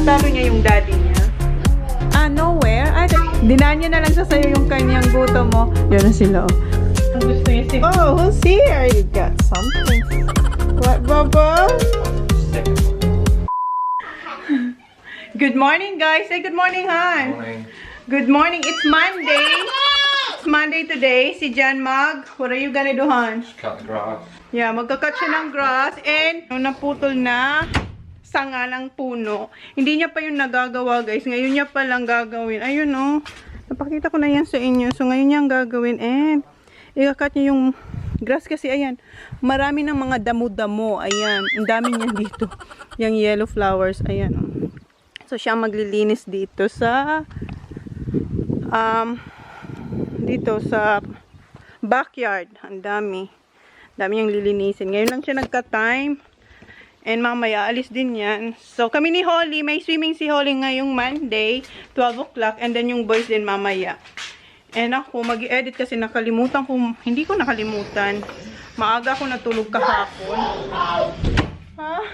Natalo niya yung daddy niya. Ah, nowhere? Ay, dinaan niya na lang sa'yo yung kanyang gutom mo. Yan na sila, oh. Gusto niya si... Oh, who's here? You got something. What, Baba? Good morning, guys. Say good morning, Han. Morning. Good morning. It's Monday. It's Monday today. Si Jan Mag. What are you gonna do, Han? Just cut the grass. Yeah, magkakat siya ng grass. And naputol na sanga ng puno. Hindi niya pa yun nagagawa, guys. Ngayon niya pa lang gagawin. Ayun, oh. Napakita ko na yan sa inyo. So, ngayon niya gagawin. And, ikakat niya yung grass kasi, ayan. Marami ng mga damo-damo. Ayan. Ang dami niya dito. Yung yellow flowers. Ayan, oh. So, siya maglilinis dito sa dito sa backyard. Ang dami. Dami niyang lilinisin. Ngayon lang siya nagka-time. And mamaya, alis din yan. So, kami ni Holly, may swimming si Holly ngayong Monday, 12 o'clock. And then yung boys din mamaya. And ako, mag-i-edit kasi nakalimutan ko. Hindi ko nakalimutan. Maaga ako natulog kahapon. Ha?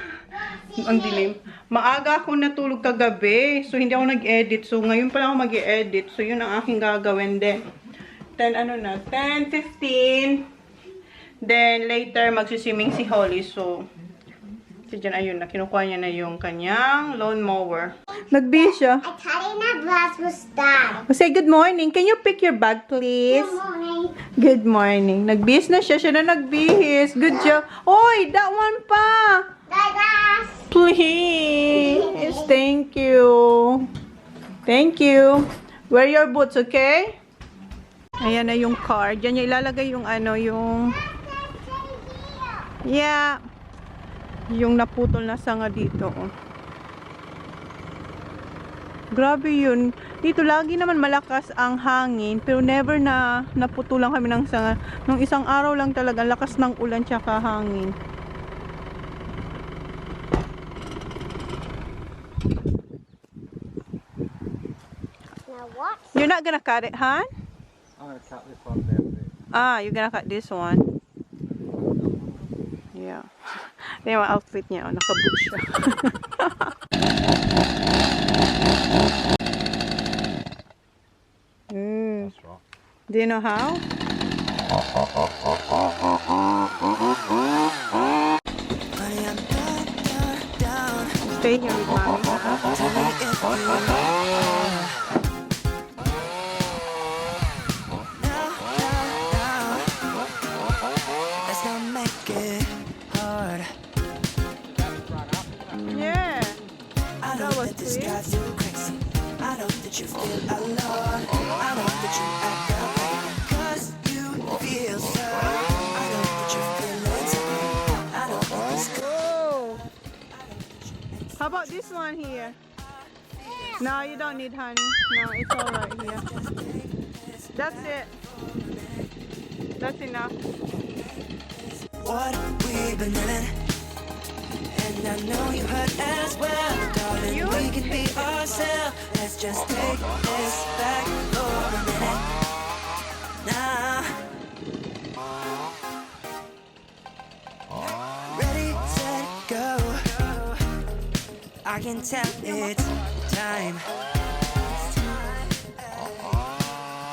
Ang dilim. Maaga ako natulog kagabi. So, hindi ako nag-edit. So, ngayon pa lang ako mag-i-edit. So, yun ang aking gagawin din. 10:15. Then, later, magsiswimming si Holly. So, si Jan, ayun na. Kinukuha niya na yung kanyang lawn mower. Nag-bihis siya. I thought my glass was done. Say good morning. Can you pick your bag, please? Good morning. Good morning. Nagbihis na siya. Siya na nagbihis. Good job. Oy, that one pa. The glass. Please. Thank you. Thank you. Wear your boots, okay? Ayan na yung car. Diyan niya ilalagay yung ano, yung... Yeah. Yung naputol na sanga dito. Oh. Grabe yun. Dito lagi naman malakas ang hangin. Pero never na naputulan kami ng sanga. Nung isang araw lang talaga, lakas ng ulan tsaka hangin. Now what? You're not gonna cut it, huh? I'm gonna cut this one down there. Ah, you're gonna cut this one. Yeah. Ito yung outfit niya. Oh, nakaboot siya. That's right. Do you know how? Stay here with mommy. Let's not make it hard. Yeah. I know was that this sweet. got you crazy. I know that you feel alone. I know that you act up because you feel so. I know that you feel it. I know that this Oh. How about this one here? No, you don't need honey. No, it's all right here. That's it. That's enough. what we've been living. And I know you hurt as well, darling. You? We can be ourselves. Let's just take this back for a minute. Now, ready, set, go. I can tell it's time.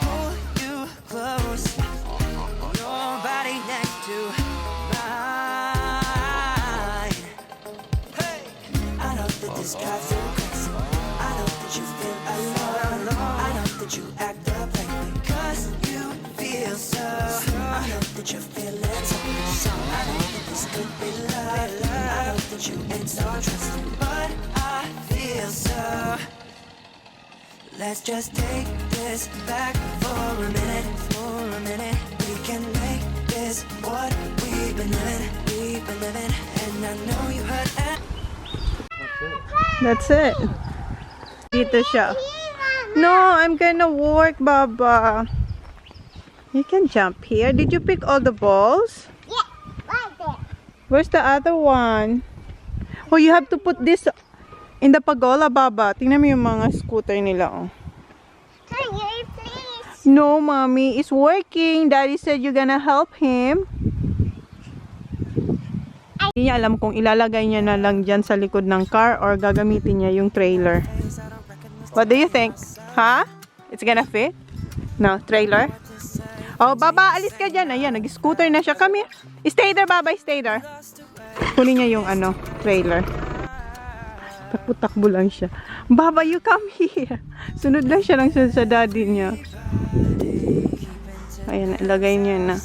Pull you close. Your body next to mine. Hey, I know that this got you crazy. I know that you feel alone. I know that you act up lately because you feel so. I know that you feel it. So I know that this could be love. I know that you ain't so trusting, but I feel so. Let's just take this back for a minute, for a minute. We can make this what we've been living, and I know you heard it. That's it. Dito siya. No, I'm gonna work, Baba. You can jump here. Did you pick all the balls? Yeah, right there. Where's the other one? Oh, you have to put this in the pagola, Baba. Tingnan mo yung mga scooter nila, oh. Can you please? No, Mommy. It's working. Daddy said you're gonna help him. Hindi niya alam kung ilalagay niya na lang dyan sa likod ng car or gagamitin niya yung trailer. What do you think? Ha? It's gonna fit? No, trailer? Oh, Baba, alis ka dyan. Ayan, nag-scooter na siya. Come here. Stay there, Baba. Stay there. Kunin niya yung trailer. Takbo-takbo lang siya. Baba, you come here. Sunod lang siya ng sunod sa daddy niya. Ayan, ilagay niya na.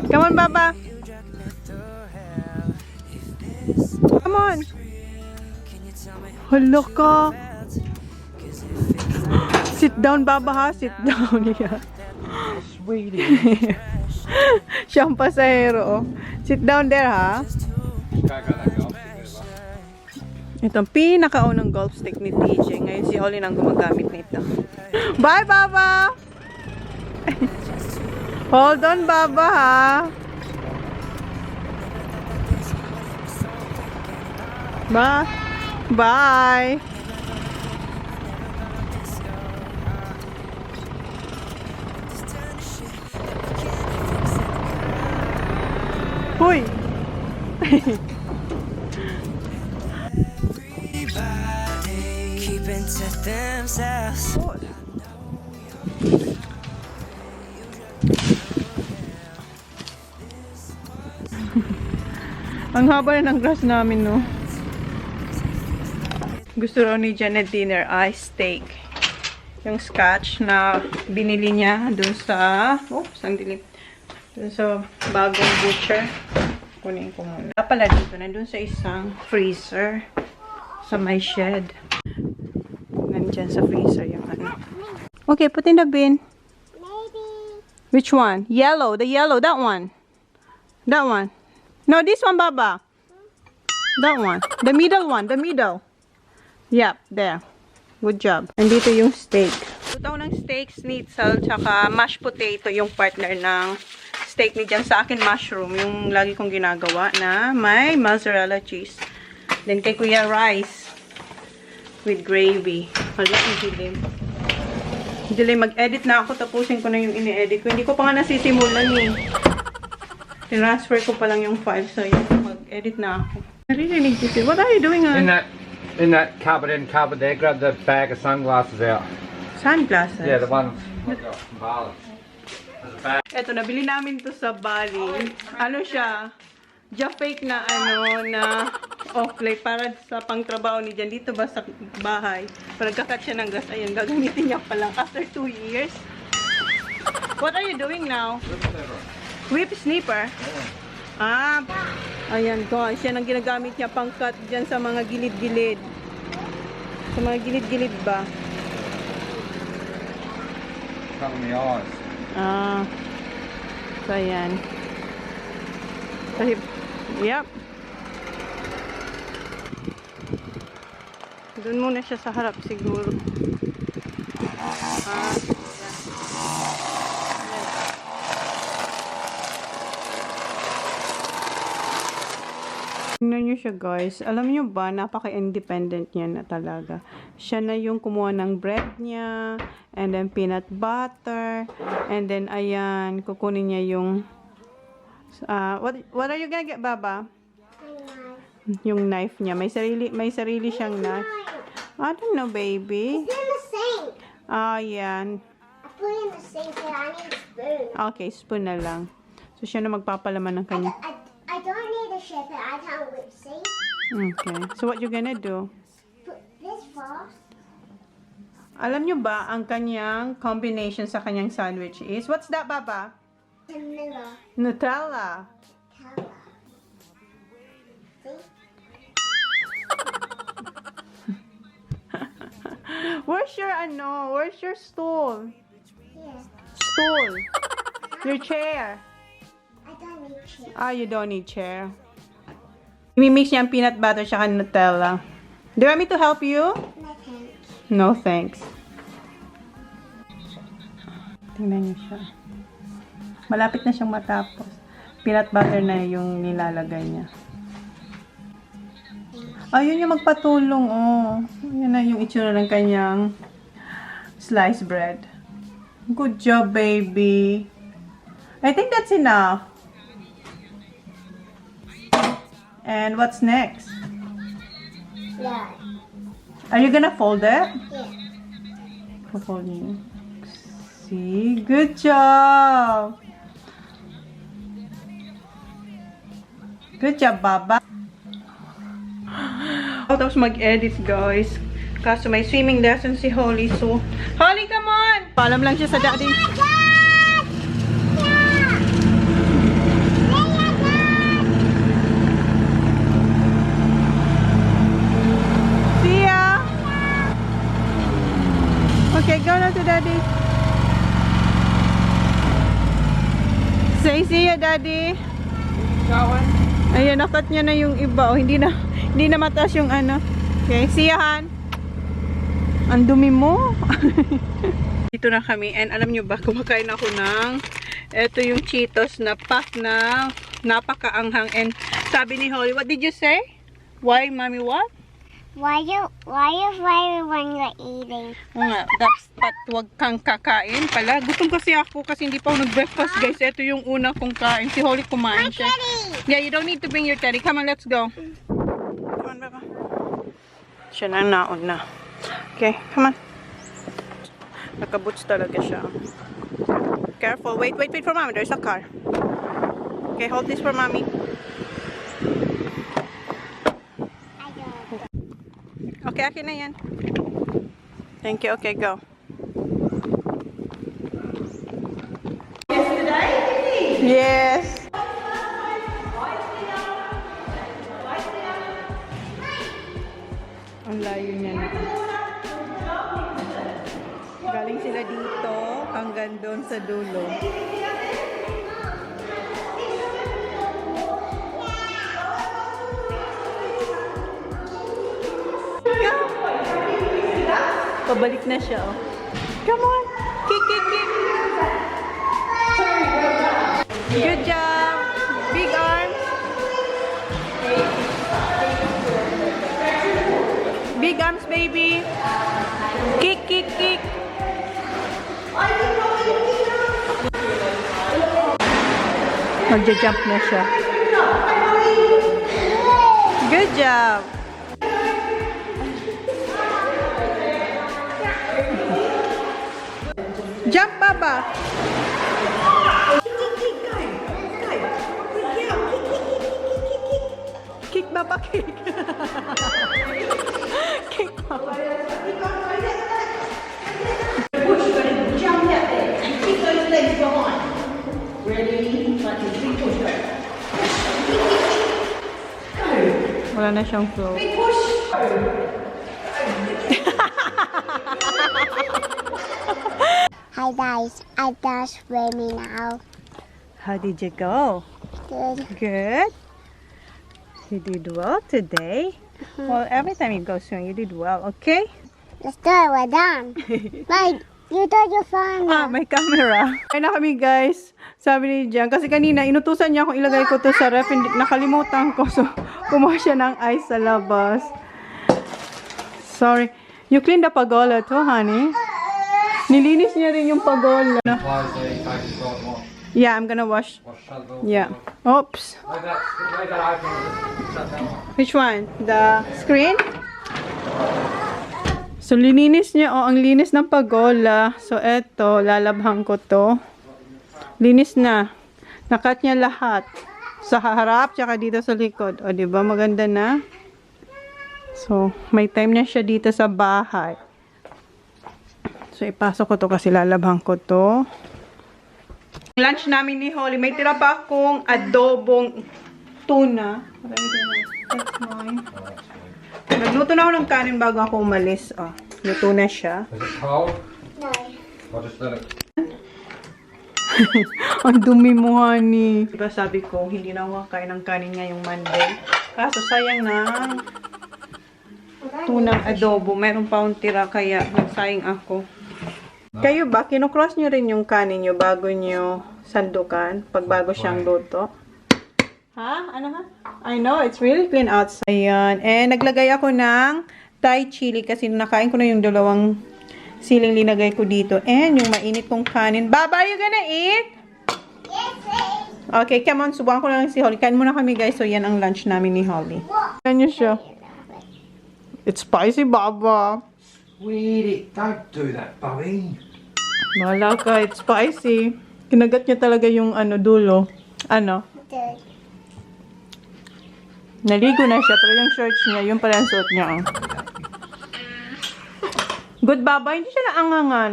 Come on, Baba. Come on. Hala ka. Sit down, Baba, ha? Sit down. Yeah. Sweetie. Siya ang pasahero, oh. Sit down there, ha? Ito ang pinakaunang golf stick ni TJ. Ngayon si Holly nang gumagamit nito. Bye, Baba! Hold on, Baba, ha? Bye! Hoy! Keeping to themselves. Ang haba na ng grass namin, no? Gusto raw ni Janet dinner ay steak. Yung scotch na binili niya dun sa... Oh, sandali. Dun sa bagong butcher. Kunin ko muna. Pala dito, nandun sa isang freezer. Sa my shed. Nandyan sa freezer yung ano. Okay, put in the bin. Maybe. Which one? Yellow. The yellow. That one. That one. No, this one, Baba. That one. The middle one. The middle. Yep, there. Good job. Nandito yung steak. Luto ng steak, schnitzel, tsaka mashed potato yung partner ng steak ni Jan. Sa akin, mushroom. Yung lagi kong ginagawa na may mozzarella cheese. Then kay Kuya rice with gravy. Hala, ang dilim. Dilim, mag-edit na ako. Tapusin ko na yung ini-edit ko. Hindi ko pa nga nasisimulan eh. Transfer ko pa lang yung file. So, yun, mag-edit na ako. Naririnig dito. What are you doing? In that cupboard there, grab the bag of sunglasses out. Sunglasses? Yeah, the one from Bali. There's a bag. Eto, nabili namin to sa Bali. Ano siya? Fake na na off-light para sa pangtrabaho ni Jan. Dito ba sa bahay? Para nagkakat siya ng gas. Ayun, gagamitin niya pa lang after 2 years. What are you doing now? Whip snipper? Ah, ayan guys. Yan ang ginagamit niya pang-cut dyan sa mga gilid-gilid. Sa mga gilid-gilid ba? Cutting the eyes. Ah. So, ayan. Yep. Doon muna siya sa harap siguro. Ah, ayan. Tingnan nyo siya guys. Alam nyo ba, napaka-independent niya na talaga. Siya na yung kumuha ng bread niya, and then peanut butter, and then ayan, kukunin niya yung what are you gonna get, Baba? Yung knife niya. May sarili siyang knife. I don't know, baby. It's in the sink. Yan. I put it in the sink and I need a spoon. Okay, spoon na lang. So, siya na magpapalaman ng kanya. I don't need a shape. I can't whip, see? Okay. So, what you gonna do? Put this first. Alam nyo ba, ang kanyang combination sa kanyang sandwich is, what's that, Baba? Vanilla. Nutella. Color. See? Where's your stool? Here. Stool. Your chair. I don't need shape. You don't need chair. I-mix niya ang peanut butter tsaka Nutella. Do you want me to help you? No thanks. No, thanks. Tingnan niyo siya. Malapit na siyang matapos. Peanut butter na yung nilalagay niya. Ayun yung magpatulong, oh. Yan na yung itsura ng kanyang sliced bread. Good job, baby. I think that's enough. And what's next? Yeah. Are you gonna fold it? Yeah. Fold it. See? Good job! Good job, Baba. Tapos mag-edit, guys. Kaso may swimming lesson si Holly. So, Holly, come on! Paalam lang siya sa daddy. See ya! Okay, go na to daddy. Say see ya, daddy. Ayan, nakat niya na yung iba. Oh, hindi na mataas yung ano. Okay, see ya, Han. Ang dumi mo. Dito na kami. And alam nyo ba, kumakain ako ng ito yung Cheetos na pack na napakaanghang. And sabi ni Holly, what did you say? Why, mommy, what? Why you fire when you're eating? Oo nga, dapat wag kang kakain pala. Gutom kasi ako kasi hindi pa ako nag-breakfast, guys. Ito yung una kong kain. Si Holly kumain siya. Yeah, you don't need to bring your teddy. Come on, let's go. Come on, Baba. Siya na naon na. Okay, come on. Nakaboots talaga siya. Careful. Wait for mommy. There's a car. Okay, hold this for mommy. Okay, akin na yan. Thank you. Okay, go. Yes. Ang layo niya na. Galing sila dito hanggang doon sa dulo. Pabalik na siya, oh. Come on! Kick, kick, kick! Good job! Big arms! Big arms, baby! Kick, kick, kick! Magja-jump na siya. Good job! Jump, Baba! Kick, Baba, kick! Kick, Baba! Push, you're going to jump out there and keep those legs behind. Ready? 1, 2, 3, push, go. Go. Wala na siyang flow. Big push. Go. Hi guys, I done swimming now. How did you go? Good. Good? You did well today? Well, every time you go swimming, you did well, okay? Let's do it, we're done. Wait, you did your phone. Ah, may camera. Ay na kami, guys. Sabi ni Jan, kasi kanina, inutusan niya akong ilagay ko to sa ref. Nakalimutan ko. So, kumuha siya ng ice sa labas. Sorry. You cleaned the pagola too, honey? Nilinis niya rin yung pagola. Close there, you take the top off. Yeah, I'm gonna wash. Shut the door. Yeah. Oops. Leave that open and just shut that one. Which one? The screen? So, lininis niya. Oh, ang linis ng pagola. So, eto, lalabhan ko to. Linis na. Nakat niya lahat. Sa harap, tsaka dito sa likod. O, diba? Maganda na. So, may time na siya dito sa bahay. So, ipasok ko to kasi lalabhan ko to. Lunch namin ni Holly. May tira pa akong adobong tuna. That's mine. Nagluto na ako ng kanin bago ako umalis. Oh, luto na siya. Is it cold? No. I'll just let it. Ang dumi mo, honey. Diba sabi ko, hindi na ako kakain ng kanin ngayong Monday. Kaso sayang na tunang adobo. Meron pa akong tira kaya nagsayang ako. Kayo ba, kinocross nyo rin yung kanin nyo bago nyo sandukan? Pag bago siyang luto? Ha? Ano ha? I know, it's really clean outside. Ayan. And naglagay ako ng Thai chili kasi nakain ko na yung dalawang siling linagay ko dito. And yung mainit kong kanin. Baba, are you gonna eat? Yes, please. Okay, come on. Subukan ko na lang si Holly. Kain muna kami, guys. So, yan ang lunch namin ni Holly. Yan niyo siya. It's spicy, Baba. Weird it. Don't do that, Bobby. Wala ka. It's spicy. Kinagat niya talaga yung dulo. Naligo na siya. Pero yung shorts niya, yung pala ang suot niya. Oh. Good, Baba. Hindi siya naangangan.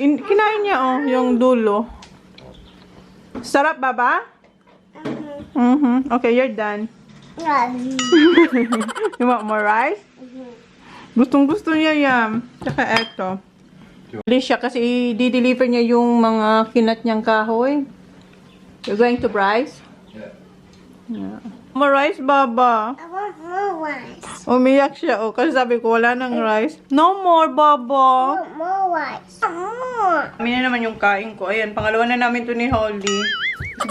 Kinain niya, yung dulo. Sarap, Baba? Okay, you're done. You want more rice? Gustong-gusto niya yan. Tsaka eto. Alis siya kasi i-deliver niya yung mga kinat niyang kahoy. You're going to rice? Yeah. More rice, Baba. I want more rice. Umiyak siya, kasi sabi ko wala nang rice. No more, Baba. I want more rice. More. Kami na naman yung kain ko. Ayan, pangalawa na namin to ni Holly.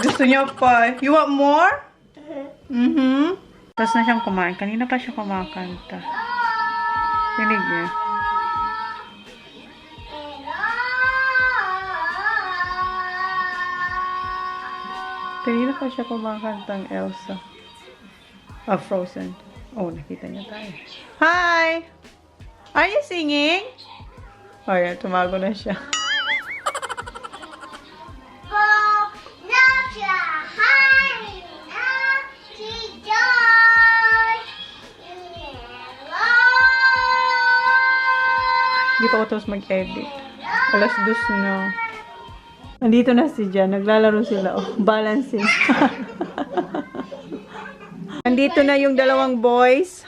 Gusto niya pa. You want more? Tapos na siyang kumain. Kanina pa siya kumakanta. Tinig niya. Kanina pa siya kumakantang Elsa. Frozen. Oh, nakita niya tayo. Hi! Are you singing? Oh, yeah, tumago na siya. Hindi pa ko tapos mag-edit. Alas 2 na. Nandito na si Jan. Naglalaro sila. Oh, balancing. Nandito na yung dalawang boys.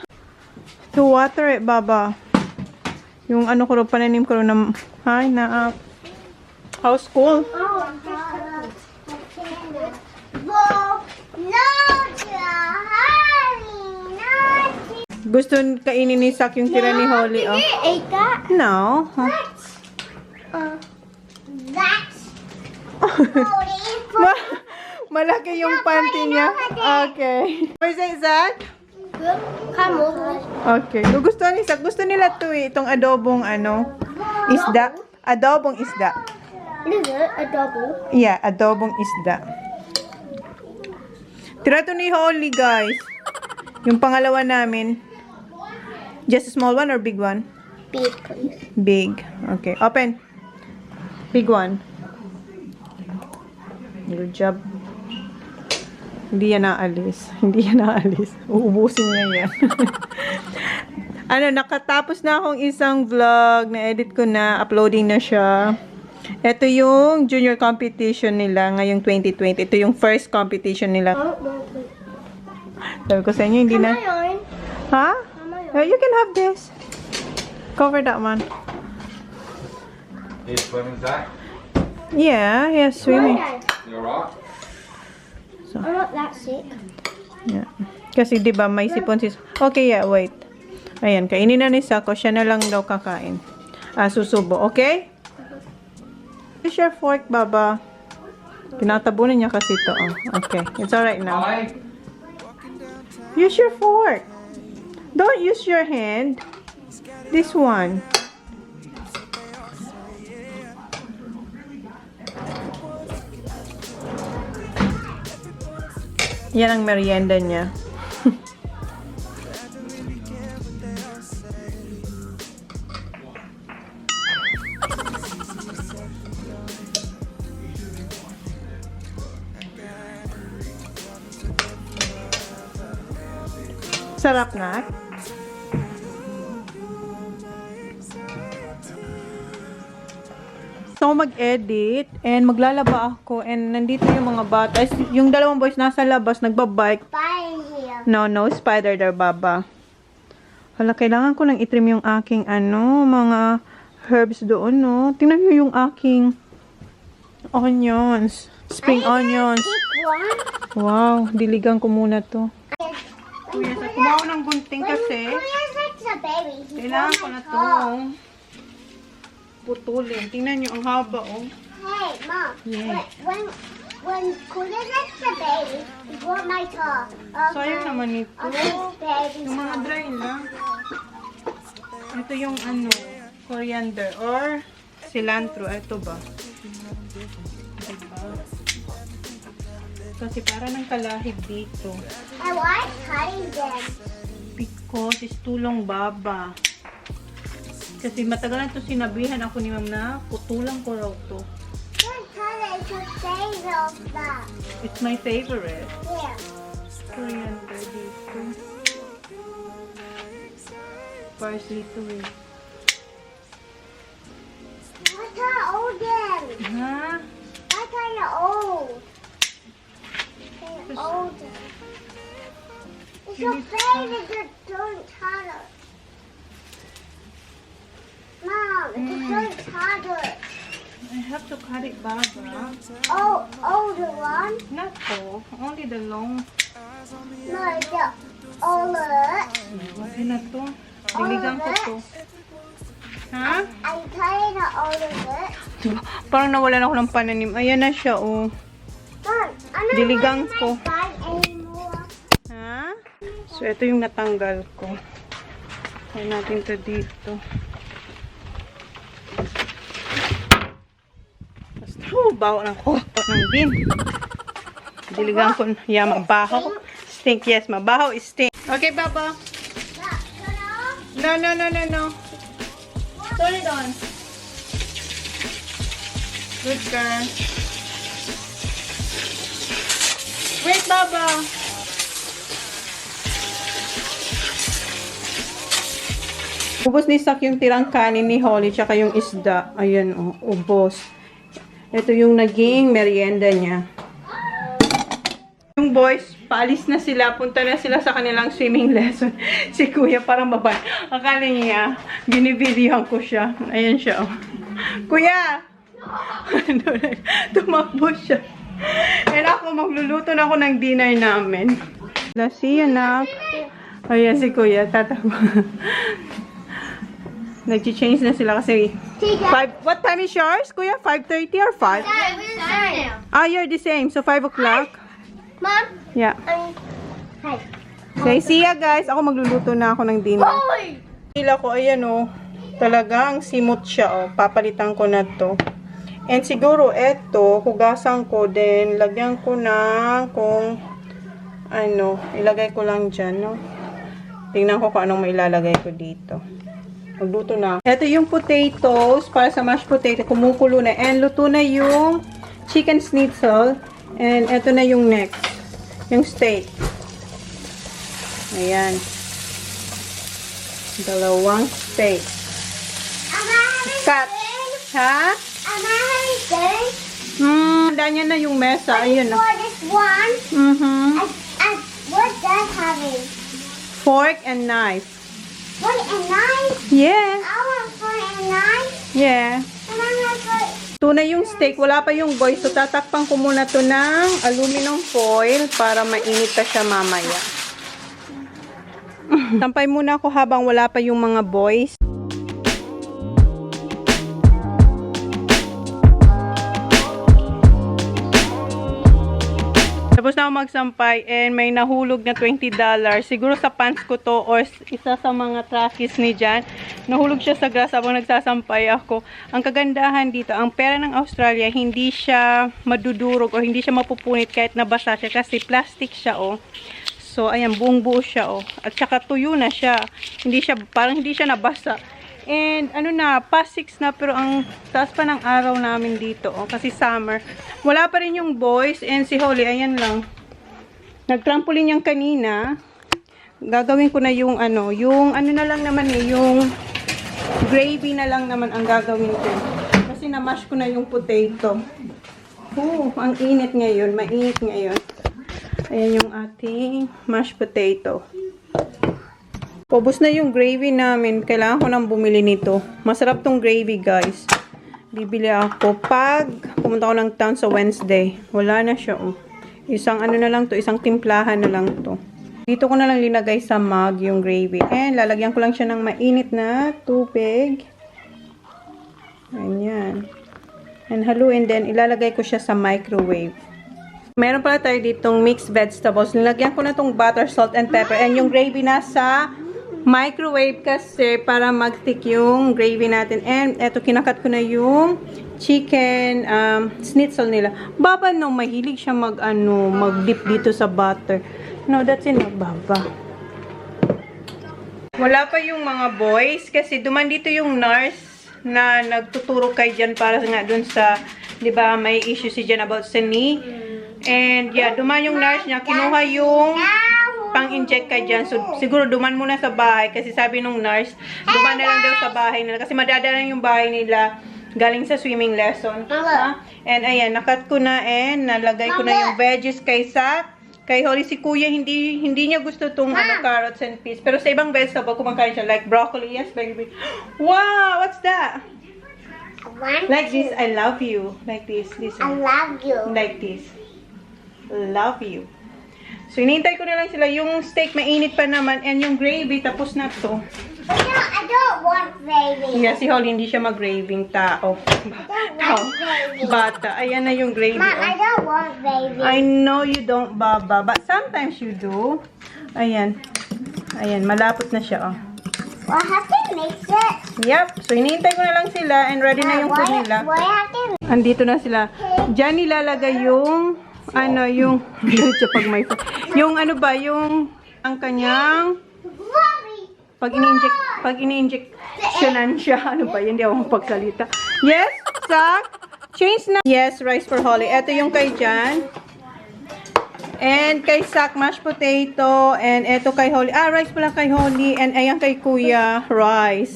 To water it, Baba. Yung ko rin, pananim ko rin na, house school. Gusto kainin ni Sak yung tira ni Holly, oh. Ate that? No. Huh? That's Malaki yung panty niya. Okay. Where's it, Zach? Come over. Okay. Gusto ni Zach. Gusto nila to itong adobong isda. Adobong isda. Is it a double? Yeah, adobong isda. Tira to ni Holly, guys. Yung pangalawa namin. Just a small one or big one? Big, please. Big. Okay. Open. Big one. Good job. Hindi yan naalis. Hindi yan naalis. Uubusin niya yan. Nakatapos na akong isang vlog. Na-edit ko na. Uploading na siya. Ito yung junior competition nila ngayong 2020. Ito yung first competition nila. Sabi ko sa inyo, hindi na. Ha? You can have this. Cover that one. You swimming, Zach? Yeah, yeah, swimming. You alright? I'm not that sick. Yeah. Kasi 'di ba may sipon sis. Okay, yeah, wait. Ayan, kainin na ni Sako, siya na lang daw kakain. Susubo, okay? Use your fork, Baba. Pinatabunan niya kasi ito, oh. Okay, it's alright now. Hi. Use your fork. Don't use your hand. This one. Yan ang merienda niya. Sarap na. So, mag-edit and maglalaba ako and nandito yung mga bata. Yung dalawang boys nasa labas, nagbabike. Bye here. No spider there, Baba. Hala, kailangan ko lang itrim yung aking mga herbs doon, no? Tingnan nyo yung aking onions. Spring onions. Pick one. Wow, diligan ko muna to. Kuya, sa kumaw ng gunting kasi. Kuya's like a baby. He's Kailangan ko na itong putulin. Tingnan nyo, ang haba, oh. Hey, Mom. Yeah. When Kuya's like a baby, he brought my car. Sayang naman ito. Baby. Yung mga dry lang. Ito yung coriander or cilantro. Ito ba? kasi para ng kalahib dito. And why cutting them? Because it's too long, Baba. Kasi matagal na ito sinabihan ako ni Ma'am na putulang ko raw to. Your color is your favorite of that. It's my favorite. Yeah. Coriander dito. Parsley to eh. What are old them? Ha? What are you old? They're old. It's your favorite that don't color. Mom, it's don't color. I have to cut it, Baba. Oh, older one? Not all. Only the long. No, the older. Okay na to. Diligan ko to. Ha? I'm cutting the older bit. Diba? Parang nawalan ako ng pananim. Ayan na siya, oh. Mom, I'm not Diligang wearing ko. my bag anymore. Ha? So, ito yung natanggal ko. Kaya natin to dito. Basta, baho ng kuha ng bin. Diligan ko. Yeah, mabaho. Stink, yes. Mabaho is stink. Okay, Baba. No, no, no, no, no. Turn it on. Good girl. Wait, Baba. Ubos ni Sak yung tirang kanin ni Holly tsaka yung isda. Ayan, oh, ubos. Ito yung naging merienda niya. Yung boys, paalis na sila. Punta na sila sa kanilang swimming lesson. Si Kuya parang babay. Akala niya, binivideohan ko siya. Ayan siya, oh. Kuya! Tumakbo siya. And ako, magluluto na ako ng dinner namin. See you, Nak. Ayan si Kuya, tatakbo. Nag-change na sila kasi 5. What time is yours, Kuya? 5:30 or 5? Ah, you're the same. So 5 o'clock? Mom, Yeah. hi. Say, see ya guys. Ako magluluto na ako ng dinner. Hila ko, ayan oh. Talagang simot siya oh. Papalitan ko na to. And siguro eto, hugasan ko din. Lagyan ko ng kung ano, ilagay ko lang dyan, no? Tingnan ko kung anong mailalagay ko dito. Magluto na. Ito yung potatoes para sa mashed potato. Kumukulo na. And luto na yung chicken schnitzel. And ito na yung next. Yung steak. Ayan. Dalawang steak. Am I having Cut. Ha? Am I having steak? Danyan na yung mesa. Ayun na. For this one, and what's that having? Fork and knife. Fork and knife? Yeah. I want fork and knife. Yeah. And I'm not fork. Ito na yung steak. Wala pa yung boys. So, tatakpan ko muna to ng aluminum foil para mainit pa siya mamaya. Tampay muna ako habang wala pa yung mga boys. Tapos na ako magsampay and may nahulog na $20. Siguro sa pants ko to or isa sa mga trackies ni Jan. Nahulog siya sa grass habang nagsasampay ako. Ang kagandahan dito, ang pera ng Australia, hindi siya madudurog o hindi siya mapupunit kahit nabasa siya kasi plastic siya oh. So ayan, buong buo siya oh. At saka tuyo na siya. Parang hindi siya nabasa. And ano na, past 6 na pero ang taas pa ng araw namin dito oh, kasi summer. Wala pa rin yung boys and si Holly, ayan lang. Nag-trampoline yung kanina. Gagawin ko na yung ano na lang naman eh, yung gravy na lang naman ang gagawin ko. Kasi na-mash ko na yung potato. Ang init ngayon, mainit ngayon. Ayan yung ating mashed potato. Ubos na yung gravy namin. Kailangan ko nang bumili nito. Masarap tong gravy, guys. Bibili ako pag pumunta ko ng town sa Wednesday. Wala na siya, oh. Isang ano na lang to, isang timplahan na lang to. Dito ko na lang linagay sa mug yung gravy. And lalagyan ko lang siya ng mainit na tubig. Ayan. And haluin din. Ilalagay ko siya sa microwave. Meron pala tayo ditong mixed vegetables. Nilagyan ko na tong butter, salt, and pepper. And yung gravy nasa microwave kasi para mag-stick yung gravy natin. And eto, kinakat ko na yung chicken schnitzel nila. Baba, no, mahilig siya mag-dip dito sa butter. No, that's enough, Baba. Wala pa yung mga boys kasi duman dito yung nurse na nagtuturo kay Jan para nga dun sa, di ba, may issue si Jan about sa knee. And yeah, duman yung nurse niya, kinuha yung pang-inject kay Jan. So, siguro duman muna sa bahay kasi sabi nung nurse, duman na lang daw sa bahay nila kasi madadala yung bahay nila galing sa swimming lesson. And ayan, nakat ko na and nalagay ko na yung veggies kay Sak. Kay Holly, si Kuya, hindi niya gusto tong carrots and peas. Pero sa ibang vegetable, kumakain siya. Like broccoli. Yes, baby. Wow! What's that? Like this, I love you. Like this. This I one. love you. Like this. Love you. So, inintay ko na lang sila. Yung steak, mainit pa naman. And yung gravy, tapos na to. No, I don't want gravy. Yeah, si Holly, hindi siya mag-graving tao. Bata. Ayan na yung gravy. Mom, I don't want gravy. I know you don't, Baba. But sometimes you do. Ayan. Ayan, malapot na siya, oh. Well, I have to mix it. Yep. So, hinihintay ko na lang sila and ready na yung food nila. Why have to Andito na sila. Diyan nilalagay yung yung yung ang kanyang pag ini-injectionan siya. Ano ba? Hindi ako magpagsalita. Yes, Sak? Change na. Yes, rice for Holly. Ito yung kay Jan. And kay Sak, mashed potato. And ito kay Holly. Rice pala kay Holly. And ayan kay Kuya, rice.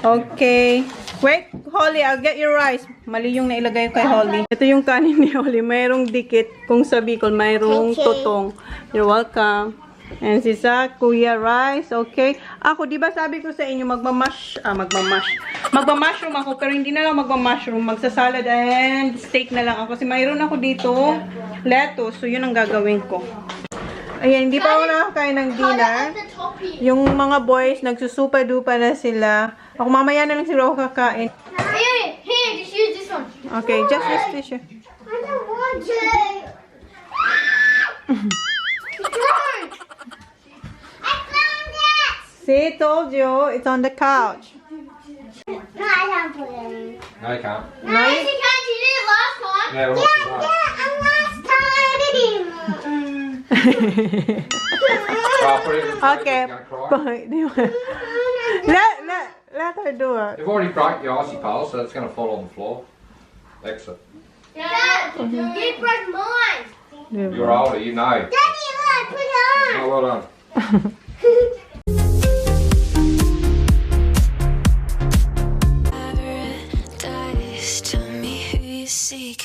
Okay. Wait, Holly, I'll get your rice. Mali yung nailagay kay Holly. Ito yung kanin ni Holly. Mayroong dikit. Kung sa Bicol, mayroong tutong. You're welcome. And si Sak, Kuya, rice. Okay. Ako, di ba sabi ko sa inyo, magmamamushroom ako. Pero hindi na lang magmamamushroom. Magsasalad and steak na lang ako. Kasi mayroon ako dito lettuce. So, yun ang gagawin ko. Ayan, hindi pa ako nakakain ng dinner. Yung mga boys, nagsusupa-dupa na sila. Ako, mamaya na lang sila ako kakain. Here, just use this one. Okay, just use tissue. I don't want to. I found it. See, told you. It's on the couch. No, I can't put it in. No, you can't. No, yes, you can. You did it last time. Yeah, well, And last time. I'll put it in the fridge, Okay. you're gonna cry. Let her do it. You've already broke your icy pole, so it's going to fall on the floor. Exit. Dad, you broke mine. You're older, you know. Daddy, look, put it on. Oh, well done. Paradise, tell me who you seek.